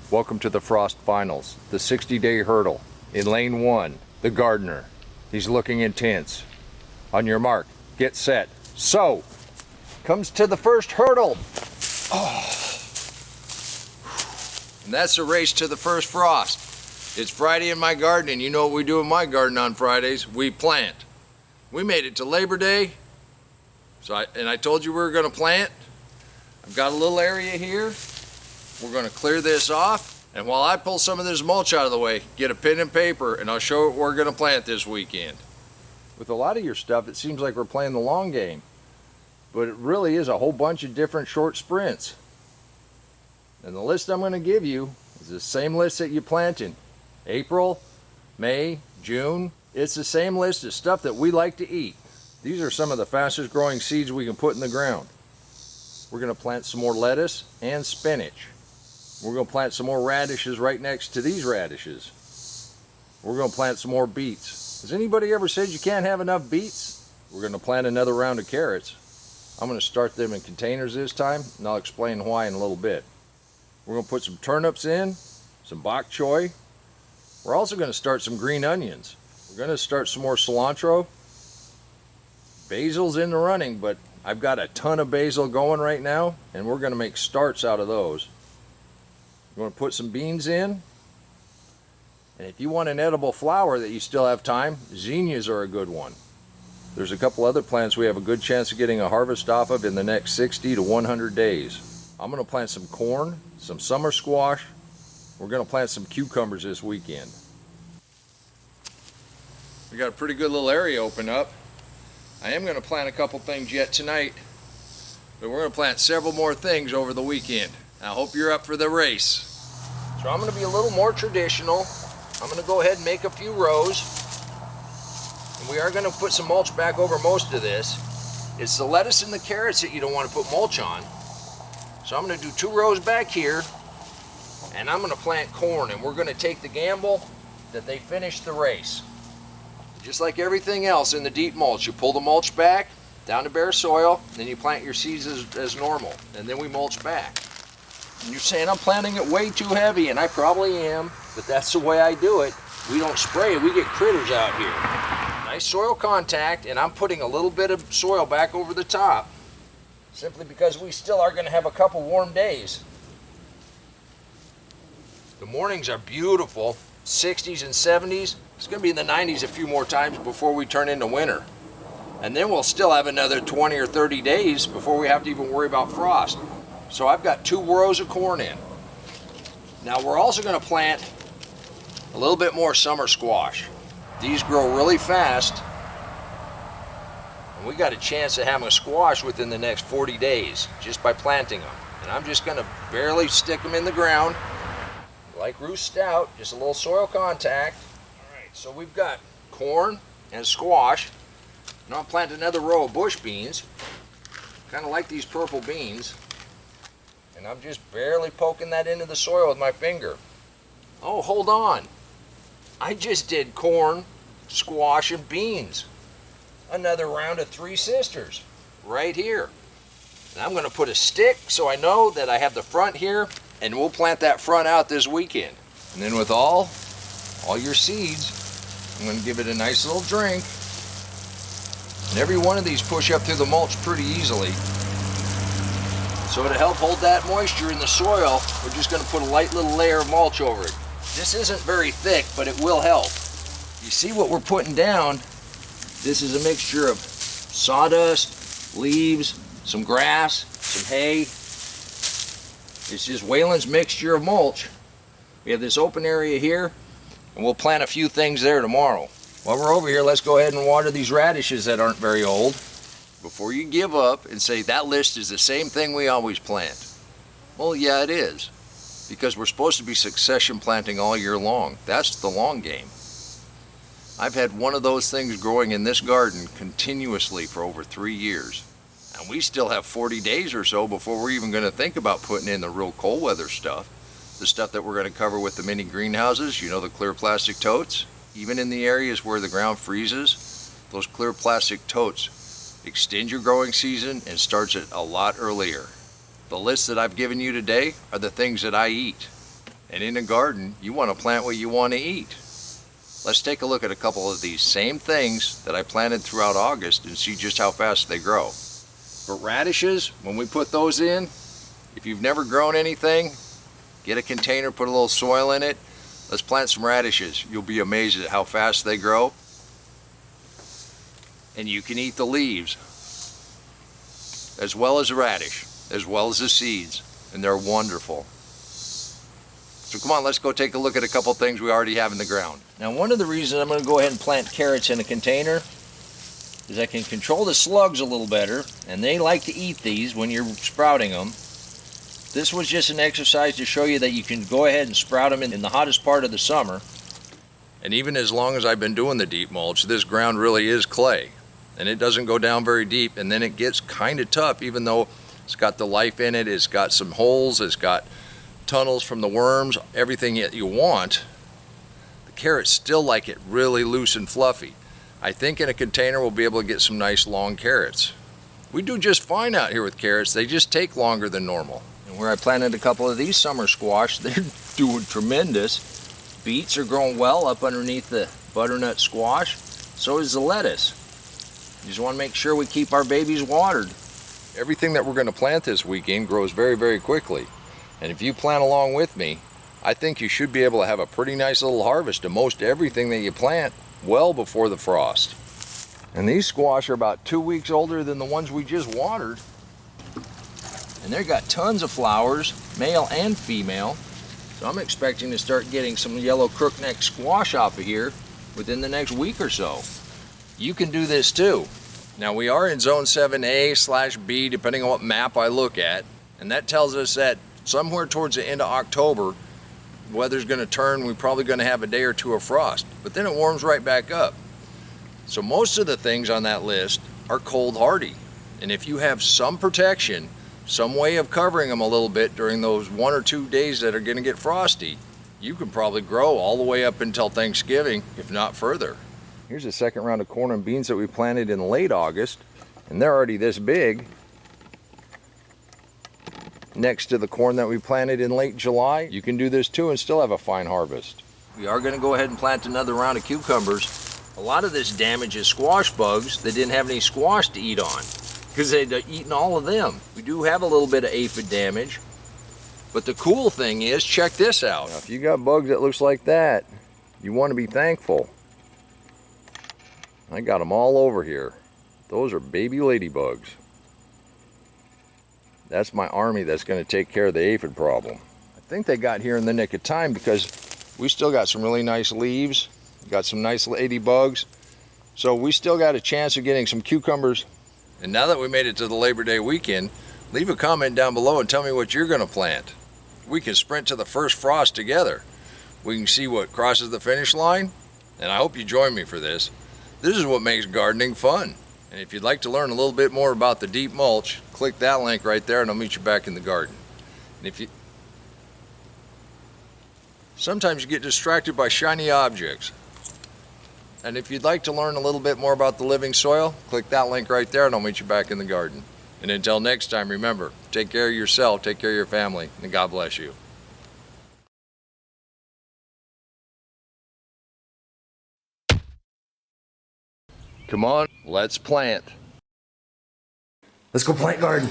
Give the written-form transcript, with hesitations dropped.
Welcome to the Frost Finals, the 60-day hurdle. In lane 1, the gardener. He's looking intense. On your mark, get set, so! Comes to the first hurdle. Oh. And that's the race to the first frost. It's Friday in my garden, and you know what we do in my garden on Fridays? We plant. We made it to Labor Day, I told you we were going to plant. I've got a little area here. We're going to clear this off, and while I pull some of this mulch out of the way, get a pen and paper, and I'll show you what we're going to plant this weekend. With a lot of your stuff, it seems like we're playing the long game, but it really is a whole bunch of different short sprints. And the list I'm going to give you is the same list that you plant in April, May, June. It's the same list of stuff that we like to eat. These are some of the fastest growing seeds we can put in the ground. We're going to plant some more lettuce and spinach. We're going to plant some more radishes right next to these radishes. We're going to plant some more beets. Has anybody ever said you can't have enough beets? We're going to plant another round of carrots. I'm going to start them in containers this time, and I'll explain why in a little bit. We're going to put some turnips in, some bok choy. We're also going to start some green onions. We're going to start some more cilantro. Basil's in the running, but I've got a ton of basil going right now, and we're going to make starts out of those. We're going to put some beans in. And if you want an edible flower that you still have time, zinnias are a good one. There's a couple other plants we have a good chance of getting a harvest off of in the next 60 to 100 days. I'm going to plant some corn, some summer squash. We're going to plant some cucumbers this weekend. We got a pretty good little area open up. I am going to plant a couple things yet tonight, but we're going to plant several more things over the weekend. I hope you're up for the race. So I'm going to be a little more traditional. I'm going to go ahead and make a few rows. And we are going to put some mulch back over most of this. It's the lettuce and the carrots that you don't want to put mulch on. So I'm going to do 2 rows back here, and I'm going to plant corn, and we're going to take the gamble that they finish the race. Just like everything else in the deep mulch, you pull the mulch back down to bare soil, then you plant your seeds as normal, and then we mulch back. And you're saying I'm planting it way too heavy, and I probably am, but that's the way I do it. We don't spray, we get critters out here. Nice soil contact, and I'm putting a little bit of soil back over the top, simply because we still are going to have a couple warm days. The mornings are beautiful, 60s and 70s. It's going to be in the 90s a few more times before we turn into winter. And then we'll still have another 20 or 30 days before we have to even worry about frost. So I've got 2 rows of corn in. Now we're also going to plant a little bit more summer squash. These grow really fast, and we got a chance of having a squash within the next 40 days just by planting them. And I'm just going to barely stick them in the ground, like Ruth Stout, just a little soil contact. All right, so we've got corn and squash. Now I'm planting another row of bush beans. Kind of like these purple beans. And I'm just barely poking that into the soil with my finger. Oh, hold on. I just did corn, squash, and beans. Another round of 3 sisters right here. And I'm going to put a stick so I know that I have the front here, and we'll plant that front out this weekend. And then with all your seeds, I'm going to give it a nice little drink. And every one of these push up through the mulch pretty easily. So to help hold that moisture in the soil, we're just going to put a light little layer of mulch over it. This isn't very thick, but it will help. You see what we're putting down? This is a mixture of sawdust, leaves, some grass, some hay. It's just Wayland's mixture of mulch. We have this open area here, and we'll plant a few things there tomorrow. While we're over here, let's go ahead and water these radishes that aren't very old. Before you give up and say that list is the same thing we always plant. Well, yeah, it is. Because we're supposed to be succession planting all year long. That's the long game. I've had one of those things growing in this garden continuously for over 3 years. And we still have 40 days or so before we're even going to think about putting in the real cold weather stuff. The stuff that we're going to cover with the mini greenhouses, you know, the clear plastic totes. Even in the areas where the ground freezes, those clear plastic totes extend your growing season and starts it a lot earlier. The list that I've given you today are the things that I eat. And in a garden, you want to plant what you want to eat. Let's take a look at a couple of these same things that I planted throughout August and see just how fast they grow. But radishes, when we put those in, if you've never grown anything, get a container, put a little soil in it. Let's plant some radishes. You'll be amazed at how fast they grow. And you can eat the leaves, as well as the radish, as well as the seeds, and they're wonderful. So come on, let's go take a look at a couple things we already have in the ground. Now, one of the reasons I'm going to go ahead and plant carrots in a container is I can control the slugs a little better, and they like to eat these when you're sprouting them. This was just an exercise to show you that you can go ahead and sprout them in the hottest part of the summer. And even as long as I've been doing the deep mulch, this ground really is clay. And it doesn't go down very deep, and then it gets kind of tough, even though it's got the life in it, it's got some holes, it's got tunnels from the worms, everything that you want. The carrots still like it really loose and fluffy. I think in a container we'll be able to get some nice long carrots. We do just fine out here with carrots, they just take longer than normal. And where I planted a couple of these summer squash, they're doing tremendous. Beets are growing well up underneath the butternut squash, so is the lettuce. You just want to make sure we keep our babies watered. Everything that we're going to plant this weekend grows very, very quickly. And if you plant along with me, I think you should be able to have a pretty nice little harvest of most everything that you plant well before the frost. And these squash are about 2 weeks older than the ones we just watered. And they've got tons of flowers, male and female. So I'm expecting to start getting some yellow crookneck squash off of here within the next week or so. You can do this too. Now, we are in zone 7A/B, depending on what map I look at. And that tells us that somewhere towards the end of October, the weather's going to turn. We're probably going to have a day or two of frost, but then it warms right back up. So most of the things on that list are cold hardy. And if you have some protection, some way of covering them a little bit during those 1 or 2 days that are going to get frosty, you can probably grow all the way up until Thanksgiving, if not further. Here's the second round of corn and beans that we planted in late August, and they're already this big. Next to the corn that we planted in late July, you can do this too and still have a fine harvest. We are going to go ahead and plant another round of cucumbers. A lot of this damages squash bugs that didn't have any squash to eat on, because they'd eaten all of them. We do have a little bit of aphid damage, but the cool thing is, check this out. Now, if you got bugs that looks like that, you want to be thankful. I got them all over here. Those are baby ladybugs. That's my army that's going to take care of the aphid problem. I think they got here in the nick of time because we still got some really nice leaves, got some nice ladybugs, so we still got a chance of getting some cucumbers. And now that we made it to the Labor Day weekend, leave a comment down below and tell me what you're going to plant. We can sprint to the first frost together. We can see what crosses the finish line, and I hope you join me for this. This is what makes gardening fun. And if you'd like to learn a little bit more about the deep mulch, click that link right there and I'll meet you back in the garden. And sometimes you get distracted by shiny objects. And if you'd like to learn a little bit more about the living soil, click that link right there and I'll meet you back in the garden. And until next time, remember, take care of yourself, take care of your family, and God bless you. Come on, let's plant. Let's go plant garden.